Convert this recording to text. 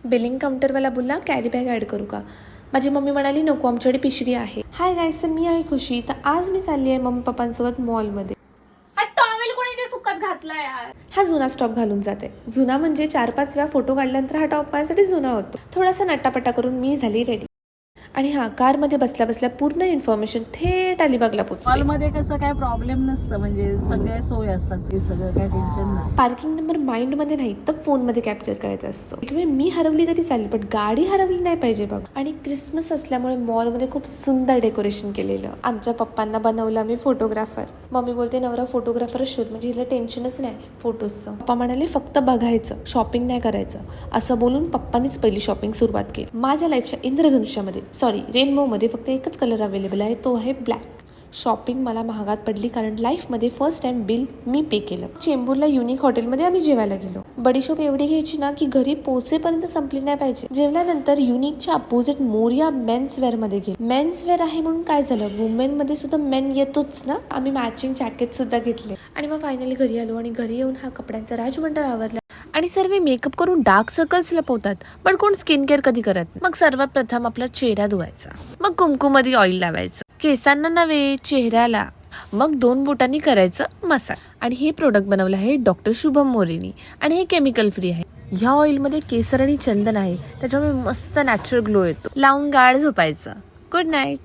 Billing काउंटरवाला बोलला carry bag add करू का. माझी मम्मी म्हणाली नको, आमच्याकडे पिशवी आहे. हाय गाईस, तर मी आहे खुशी. तर आज मी चालली आहे मम्मी पप्पांसोबत मॉलमध्ये. हा टॉवेल कोणी ते सुकत घातला यार. हा जुना स्टॉक घालून जाते. जुना म्हणजे 4-5 वेळा फोटो काढल्यानंतर हा टॉप माझ्यासाठी जुना होतो. थोडासा नट्टापट्टा करून मी झाली रेडी. आणि हा कारमध्ये बसल्या बसल्या पूर्ण इन्फॉर्मेशन थेट अलिबागला पोहोचते. मॉलमध्ये कसं काय प्रॉब्लेम नसतं, म्हणजे सगळ्या सोय असतात, ते सगळं काय टेन्शन नसतं. पार्किंग नंबर माइंडमध्ये नाही तर फोनमध्ये कॅप्चर करायचा असतो. एक वेळ मी हरवली तरी चालेल, पण गाडी हरवली नाही पाहिजे बाबा. आणि क्रिसमस असल्यामुळे मॉलमध्ये खूप सुंदर डेकोरेशन केलेलं. आमच्या पप्पांना बनवला मी फोटोग्राफर. मम्मी बोलते नवरा फोटोग्राफरच शोध, म्हणजे हिला टेन्शनच नाही फोटोजचं. पप्पा म्हणाले फक्त बघायचं, शॉपिंग नाही करायचं. असं बोलून पप्पांनीच पहिली शॉपिंग सुरुवात केली. माझ्या लाईफच्या इंद्रधनुष्यामध्ये रेनबोमध्ये फक्त एकच कलर अवेलेबल आहे, तो आहे ब्लॅक. शॉपिंग मला महागात पडली, कारण लाईफमध्ये फर्स्ट टाइम बिल मी पे केलं. चेंबूरला युनिक हॉटेलमध्ये आम्ही जेवायला गेलो. बडीशोप एवढी घ्यायची ना की घरी पोहोचेपर्यंत संपली नाही पाहिजे. जेवल्यानंतर युनिकच्या अपोजिट मोरिया मेन्स वेअर मध्ये गेलो. मेन्स वेअर आहे म्हणून काय झालं, वुमेन मध्ये सुद्धा मेन येतोच ना. आम्ही मॅचिंग जॅकेट सुद्धा घेतले आणि मग फायनली घरी आलो. आणि घरी येऊन हा कपड्यांचा राजमंडळ आवरला. आणि सर्व मेकअप करून डार्क सर्कल्स लपवतात, पण कोण स्किन केअर कधी करत नाही. मग सर्वात प्रथम आपला चेहरा धुवायचा, मग कुंकुमध्ये ऑइल लावायचं, केसांना नव्हे चेहऱ्याला, मग 2 बोटांनी करायचं मसाज. आणि हे प्रोडक्ट बनवलं आहे डॉक्टर शुभम मोरेनी आणि हे केमिकल फ्री आहे. ह्या ऑइलमध्ये केसर आणि चंदन आहे, त्याच्यामुळे मस्त नॅचरल ग्लो येतो. लावून गाढ झोपायचं. Good night.